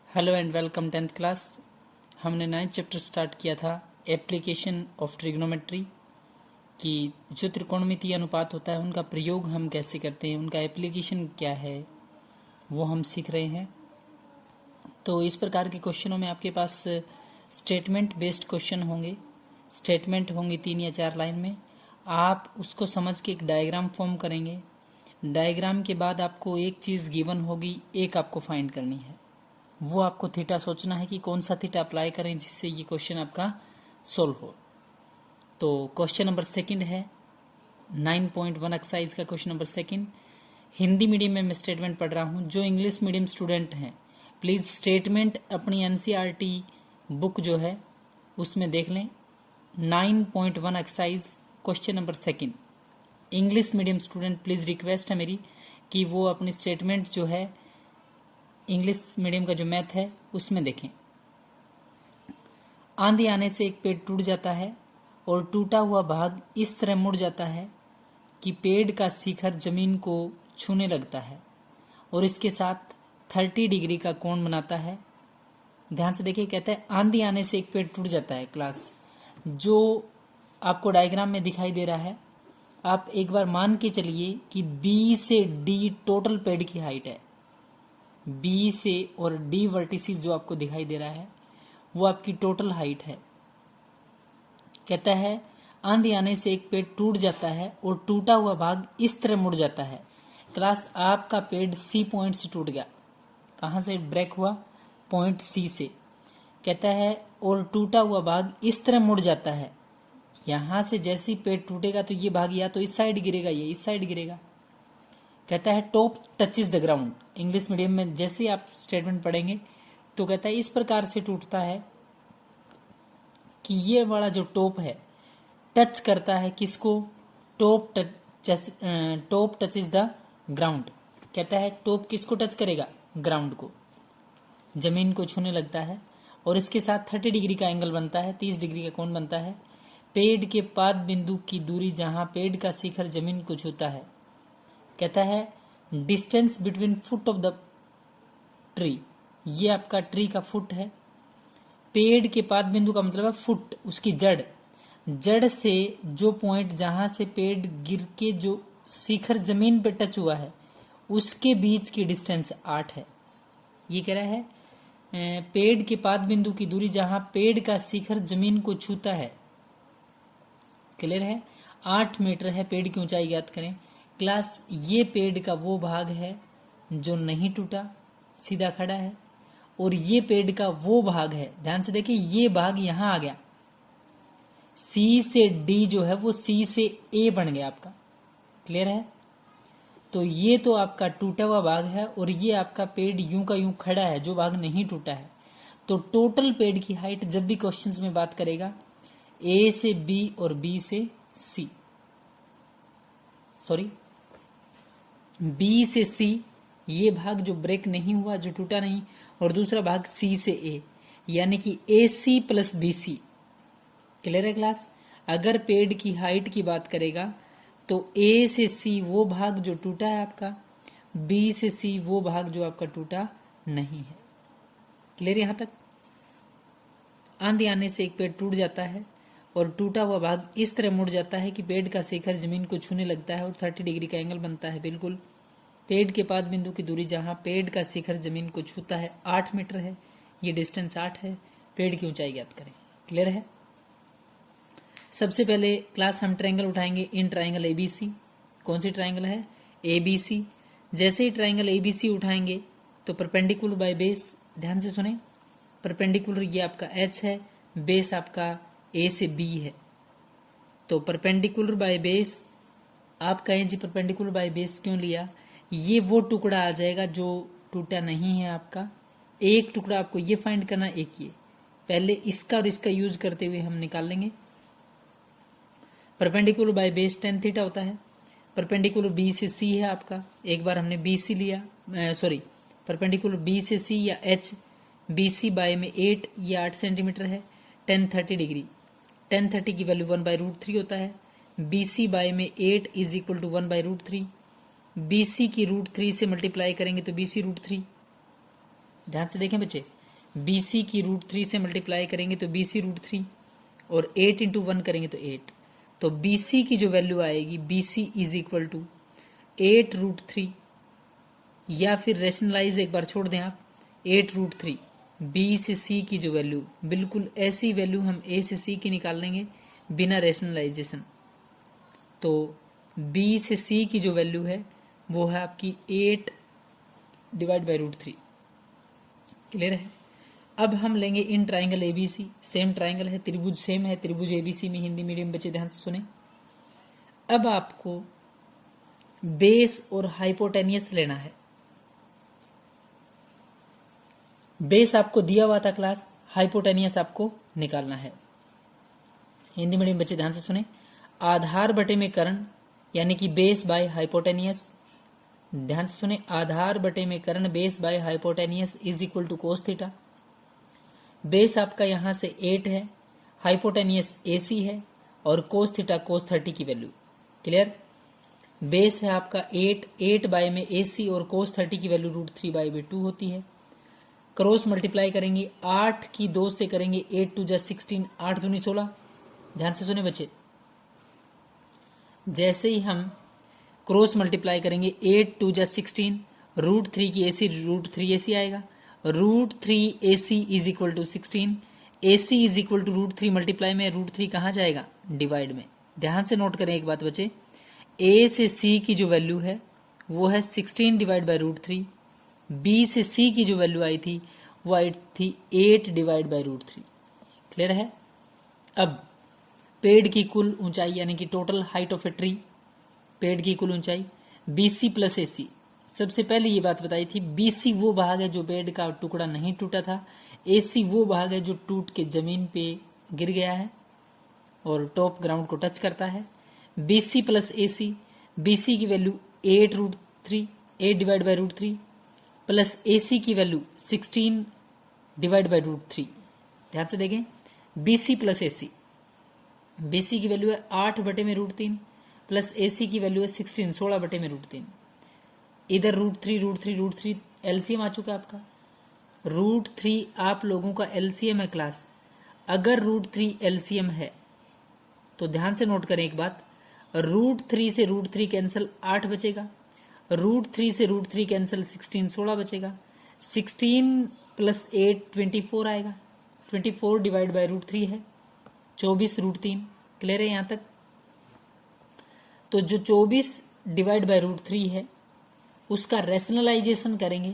Hello and welcome 10th class. हमने 9th chapter start किया था एप्लीकेशन ऑफ ट्रिग्नोमेट्री की जो त्रिकोणमितीय अनुपात होता है उनका प्रयोग हम कैसे करते हैं, उनका एप्लीकेशन क्या है वो हम सीख रहे हैं। तो इस प्रकार के क्वेश्चनों में आपके पास स्टेटमेंट बेस्ड क्वेश्चन होंगे। स्टेटमेंट होंगे 3 या 4 लाइन में। आप उसको समझ के एक डायग्राम फॉर्म करेंगे। डायग्राम के बाद आपको एक चीज़ गिवन होगी, एक आपको फाइंड करनी है। वो आपको थीटा सोचना है कि कौन सा थीटा अप्लाई करें जिससे ये क्वेश्चन आपका सोल्व हो। तो क्वेश्चन नंबर सेकंड है 9.1 एक्सरसाइज का question number second. Hindi medium में मैं स्टेटमेंट पढ़ रहा हूँ। जो इंग्लिश मीडियम स्टूडेंट हैं प्लीज़ स्टेटमेंट अपनी एनसीईआरटी बुक जो है उसमें देख लें। 9.1 exercise question number second. English medium student please request है मेरी कि वो अपनी स्टेटमेंट जो है इंग्लिश मीडियम का जो मैथ है उसमें देखें। आंधी आने से एक पेड़ टूट जाता है और टूटा हुआ भाग इस तरह मुड़ जाता है कि पेड़ का शिखर जमीन को छूने लगता है और इसके साथ 30 डिग्री का कोण बनाता है। ध्यान से देखिए, कहता है आंधी आने से एक पेड़ टूट जाता है। क्लास जो आपको डायग्राम में दिखाई दे रहा है, आप एक बार मान के चलिए कि बी से डी टोटल पेड़ की हाइट है। बी से और डी वर्टिसेस जो आपको दिखाई दे रहा है वो आपकी टोटल हाइट है। कहता है आंधी आने से एक पेड़ टूट जाता है और टूटा हुआ भाग इस तरह मुड़ जाता है। क्लास आपका पेड़ सी पॉइंट से टूट गया। कहाँ से ब्रेक हुआ? पॉइंट सी से। कहता है और टूटा हुआ भाग इस तरह मुड़ जाता है। यहां से जैसे ही पेड़ टूटेगा तो ये भाग या तो इस साइड गिरेगा या इस साइड गिरेगा। कहता है top touches the ground. English medium में जैसे ही आप स्टेटमेंट पढ़ेंगे तो कहता है इस प्रकार से टूटता है कि ये वाला जो टॉप है टच करता है किसको? Top touches the ground. कहता है टॉप किसको टच करेगा? ग्राउंड को, जमीन को छूने लगता है और इसके साथ 30 डिग्री का एंगल बनता है, 30 डिग्री का कोण बनता है। पेड़ के पाद बिंदु की दूरी जहां पेड़ का शिखर जमीन को छूता है। कहता है distance between foot of the tree. ये आपका ट्री का फुट है। पेड़ के पाद बिंदु का मतलब है फुट, उसकी जड़। जड़ से जो पॉइंट जहां से पेड़ गिर के जो शिखर जमीन पे टच हुआ है उसके बीच की डिस्टेंस 8 है। ये कह रहा है पेड़ के पाद बिंदु की दूरी जहां पेड़ का शिखर जमीन को छूता है। क्लियर है? 8 मीटर है। पेड़ की ऊंचाई ज्ञात करें। क्लास ये पेड़ का वो भाग है जो नहीं टूटा, सीधा खड़ा है, और ये पेड़ का वो भाग है, ध्यान से देखिए, ये भाग यहां आ गया। सी से डी जो है वो सी से ए बन गया आपका। क्लियर है? तो ये तो आपका टूटा हुआ भाग है और ये आपका पेड़ यूं का यूं खड़ा है, जो भाग नहीं टूटा है। तो टोटल पेड़ की हाइट जब भी क्वेश्चंस में बात करेगा ए से बी और बी से सी, सॉरी बी से सी, ये भाग जो ब्रेक नहीं हुआ, जो टूटा नहीं, और दूसरा भाग सी से ए, यानी कि A C plus B C. Clear है क्लास? अगर पेड़ की हाइट की बात करेगा तो ए से सी वो भाग जो टूटा है आपका, बी से सी वो भाग जो आपका टूटा नहीं है। क्लियर यहां तक? आंधी आने से एक पेड़ टूट जाता है और टूटा हुआ भाग इस तरह मुड़ जाता है कि पेड़ का शिखर जमीन को छूने लगता है और 30 डिग्री का एंगल बनता है। बिल्कुल। पेड़ के पाद बिंदु की दूरी जहां पेड़ का शिखर जमीन को छूता है 8 मीटर है। ये डिस्टेंस 8 है। पेड़ की ऊंचाई ज्ञात करें। क्लियर है? सबसे पहले क्लास हम ट्रायंगल उठाएंगे इन ट्रायंगल एबीसी। कौन सी ट्रायंगल है? एबीसी। जैसे ही ट्रायंगल एबीसी उठाएंगे तो परपेंडिकुलर बाय बेस, ध्यान से सुने, परपेंडिकुलर ये आपका एच है, बेस आपका ए से बी है। तो परपेंडिकुलर बाय बेस, आप कहें जी परपेंडिकुलर बाय बेस क्यों लिया? ये वो टुकड़ा आ जाएगा जो टूटा नहीं है आपका। एक टुकड़ा आपको ये फाइंड करना, एक ये। पहले इसका और इसका यूज करते हुए हम निकाल लेंगे। Perpendicular by base tan theta होता है। परपेंडिकुलर बी से सी है आपका, एक बार हमने बी सी लिया, सॉरी परपेंडिकुलर बी से सी या एच, बी सी बाय में 8, ये 8 सेंटीमीटर है। tan 30 डिग्री, tan 30 की वैल्यू 1/√3 होता है। बी सी बाय में 8 is equal to 1/√3। B C की √3 से मल्टीप्लाई करेंगे तो बी सी √3। ध्यान से देखें बच्चे, BC की √3 से मल्टीप्लाई करेंगे तो BC √3, और 8 इंटू 1 करेंगे तो 8। तो BC की जो वैल्यू आएगी, BC इज इक्वल टू 8 √3, या फिर रेशनलाइज एक बार छोड़ दें आप, 8 √3। B से C की जो वैल्यू, बिल्कुल ऐसी वैल्यू हम A से C की निकाल लेंगे बिना रेशनलाइजेशन। तो B से C की जो वैल्यू है वो है आपकी 8 डिवाइड बाई √3। क्लियर है। अब हम लेंगे in triangle ABC, same triangle है, त्रिभुज सेम है, त्रिभुज ABC में हिंदी मीडियम बच्चे ध्यान से सुने। अब आपको बेस और हाइपोटेनियस लेना है। बेस आपको दिया हुआ था क्लास, हाइपोटेनियस आपको निकालना है। हिंदी मीडियम बच्चे ध्यान से सुने। आधार बटे में कर्ण यानी कि बेस बाय हाइपोटेनियस, ध्यान से सुने, आधार बटे में कर्ण base by hypotenuse is equal to cos theta. Base आपका यहां से 8 है, हाइपोटेनियस AC है, और कोस थीटा कोस 30 की वैल्यू। क्लियर। बेस है आपका 8 बाय में AC और कोस 30 की वैल्यू √3/2 होती है। क्रॉस मल्टीप्लाई करेंगे, 8 की 2 से करेंगे 8 2 16, 8 दूनी 16। ध्यान से सुने बच्चे, जैसे ही हम क्रॉस मल्टीप्लाई करेंगे 8 2 16, √3 की AC √3AC आएगा, √3AC is equal to 16, AC is equal to √3 multiply में √3 कहाँ जाएगा, डिवाइड में। ध्यान से नोट करें एक बात बच्चे, A से C की जो वैल्यू है वो है 16 डिवाइड बाई √3, B से C की जो वैल्यू आई थी वो आई थी 8 डिवाइड बाई √3। क्लियर है। अब पेड़ की कुल ऊंचाई यानी कि total height of a tree, पेड़ की कुल ऊंचाई BC प्लस AC। सबसे पहले ये बात बताई थी, BC वो भाग है जो पेड़ का टुकड़ा नहीं टूटा था, AC वो भाग है जो टूट के जमीन पे गिर गया है और टॉप ग्राउंड को टच करता है। BC प्लस AC, BC की value 8 divide by √3 plus AC की वैल्यू 16 डिवाइड बाई √3। ध्यान से देखें, BC प्लस AC, BC की वैल्यू है 8 बटे में √3 प्लस AC की वैल्यू है 16 बटे में √3। इधर √3 LCM आ चुका है आपका। √3 आप लोगों का LCM है क्लास। अगर √3 LCM है तो ध्यान से नोट करें एक बात, √3 से √3 कैंसिल 8 बचेगा, √3 से √3 कैंसिल 16 बचेगा, 16 प्लस 8 24 आएगा, 24 डिवाइड बाई √3 है 24 √3। क्लियर है यहाँ तक। तो जो 24 डिवाइड बाई √3 है उसका रैशनलाइजेशन करेंगे,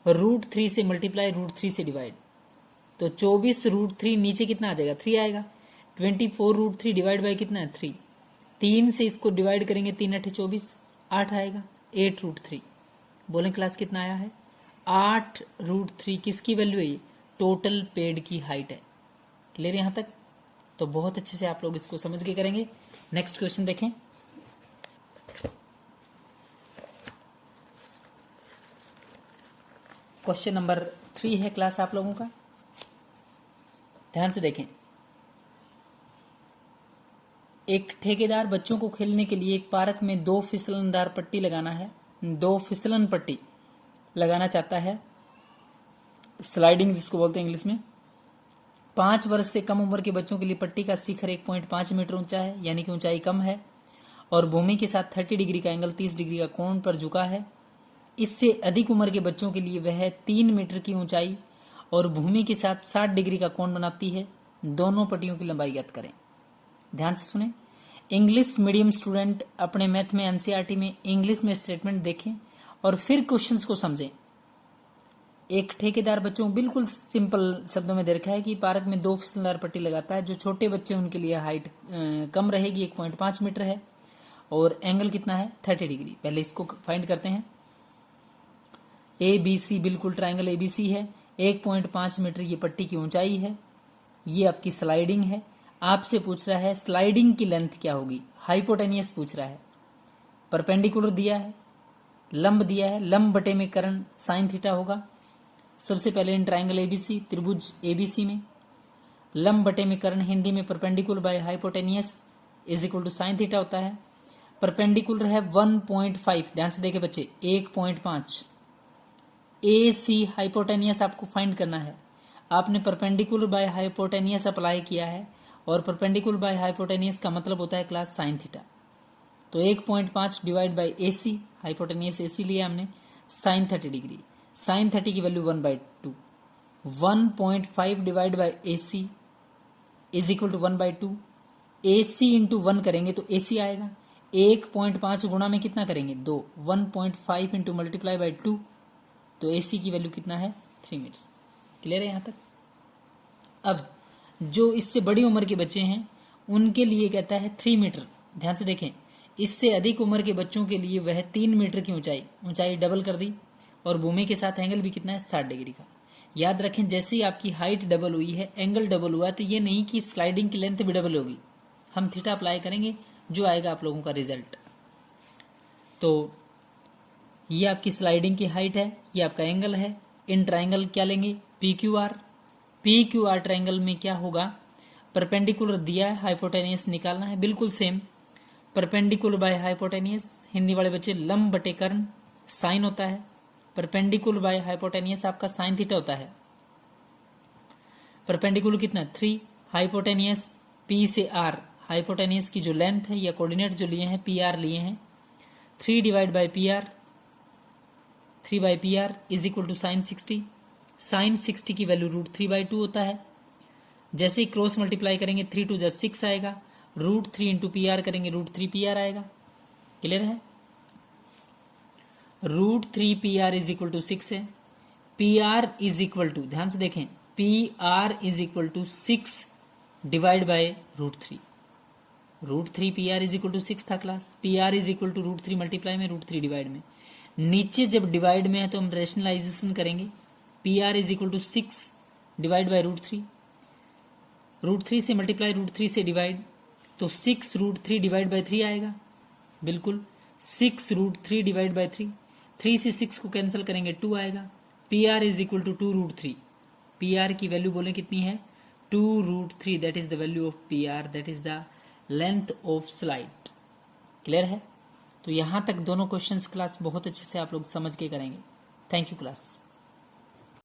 √3 से मल्टीप्लाई √3 से डिवाइड, तो 24 √3 नीचे कितना आ जाएगा, 3 आएगा। 24 √3 डिवाइड बाई कितना है, 3। 3 से इसको डिवाइड करेंगे, 3 8 24, 8 आएगा, 8 √3। बोलें क्लास कितना आया है, 8 √3। किसकी वैल्यू है ये, टोटल पेड़ की हाइट है। क्लियर यहाँ तक। तो बहुत अच्छे से आप लोग इसको समझ के करेंगे। नेक्स्ट क्वेश्चन देखें। क्वेश्चन नंबर 3 है क्लास आप लोगों का, ध्यान से देखें। एक ठेकेदार बच्चों को खेलने के लिए एक पार्क में 2 फिसलनदार पट्टी लगाना है, 2 फिसलन पट्टी लगाना चाहता है, स्लाइडिंग जिसको बोलते हैं इंग्लिश में। 5 वर्ष से कम उम्र के बच्चों के लिए पट्टी का शिखर 1.5 मीटर ऊंचा है, यानी कि ऊंचाई कम है, और भूमि के साथ 30 डिग्री का एंगल 30 डिग्री का कोण पर झुका है। इससे अधिक उम्र के बच्चों के लिए वह 3 मीटर की ऊंचाई और भूमि के साथ 60 डिग्री का कोण बनाती है। दोनों पट्टियों की लंबाई ज्ञात करें। ध्यान से सुने। इंग्लिश मीडियम स्टूडेंट अपने मैथ में NCERT में इंग्लिश में स्टेटमेंट देखें और फिर क्वेश्चंस को समझें। एक ठेकेदार बच्चों, बिल्कुल सिंपल शब्दों में दे रखा है कि पार्क में 2 फिसलनदार पट्टी लगाता है। जो छोटे बच्चे उनके लिए हाइट कम रहेगी, 1.5 मीटर है, और एंगल कितना है, 30 डिग्री। पहले इसको फाइंड करते हैं। ABC बिल्कुल ट्राइंगल ABC है, 1.5 मीटर ये पट्टी की ऊंचाई है। ये आपकी स्लाइडिंग है। आपसे पूछ रहा है स्लाइडिंग की लेंथ क्या होगी, हाइपोटेनियस पूछ रहा है। परपेंडिकुलर दिया है, लंब दिया है, लंब बटे में कर्ण साइन थीटा होगा। सबसे पहले इन ट्राइंगल ABC, त्रिभुज ABC में लंब बटे में कर्ण हिंदी में perpendicular by hypotenuse is equal to sine theta होता है। परपेंडिकुलर है 1.5, ध्यान से देखे बच्चे, 1.5। AC हाइपोटेनियस आपको फाइंड करना है। आपने परपेंडिकुलर बाय हाइपोटेनियस अप्लाई किया है, और परपेंडिकुलर बाय हाइपोटेनियस का मतलब होता है क्लास साइन थीटा। तो 1.5 divide by A C, hypotenuse A C लिया हमने, साइन 30 डिग्री। साइन 30 की value 1/2। 1.5 divide by A C is equal to 1/2। A C into 1 करेंगे तो ए सी आएगा। 1.5 गुणा में कितना करेंगे 2, 1.5 इंटू मल्टीप्लाई बाई 2, तो ए सी की वैल्यू कितना है 3 मीटर। क्लियर है यहाँ तक। अब जो इससे बड़ी उम्र के बच्चे हैं उनके लिए कहता है 3 मीटर। ध्यान से देखें, इससे अधिक उम्र के बच्चों के लिए वह 3 मीटर की ऊंचाई डबल कर दी, और भूमि के साथ एंगल भी कितना है 60 डिग्री का। याद रखें, जैसे ही आपकी हाइट डबल हुई है, एंगल डबल हुआ, तो ये नहीं कि स्लाइडिंग की लेंथ भी डबल होगी। हम थीटा अप्लाई करेंगे, जो आएगा आप लोगों का रिजल्ट। तो ये आपकी स्लाइडिंग की हाइट है, ये आपका एंगल है। इन ट्राइंगल क्या लेंगे P Q R. P Q R triangle में क्या होगा, परपेंडिकुलर दिया है, हाइपोटेनियस निकालना है, बिल्कुल same. Perpendicular by hypotenuse, Hindi वाले बच्चे लंब बटे कर्ण साइन होता है। परपेंडिकुलर बाय हाइपोटेनियस आपका साइन थीटा होता है। परपेंडिकुलर कितना 3, हाइपोटेनियस पी से आर, हाइपोटेनियस की जो लेंथ है या कोऑर्डिनेट जो लिए हैं पी आर लिए हैं, 3 divide by P R, 3 by P R is equal to sine 60। Sine 60 की वैल्यू √3/2 होता है। जैसे ही क्रॉस मल्टीप्लाई करेंगे 3 2 + 6 आएगा, √3 इंटू पी आर करेंगे √3 पी आर आएगा। क्लियर है। √3 P R is equal to 6 है। P R is equal to, ध्यान से देखें, P R is equal to 6 divide by √3। √3 P R is equal to 6 था class. P R is equal to √3 multiply में √3 divide में। नीचे जब डिवाइड में है तो हम रेशनलाइजेशन करेंगे। P R is equal to 6 divide by √3, √3 से मल्टीप्लाई √3 से डिवाइड, तो 6 √3 डिवाइड बाय 3 आएगा। बिल्कुल 6 √3 डिवाइड बाय 3, 3 से 6 को कैंसिल करेंगे 2 आएगा। P R is equal to 2 √3। P R की वैल्यू बोले कितनी है 2 √3, that is the value of P R, that is the length of slide. Clear है। तो यहाँ तक दोनों क्वेश्चंस क्लास बहुत अच्छे से आप लोग समझ के करेंगे। Thank you class.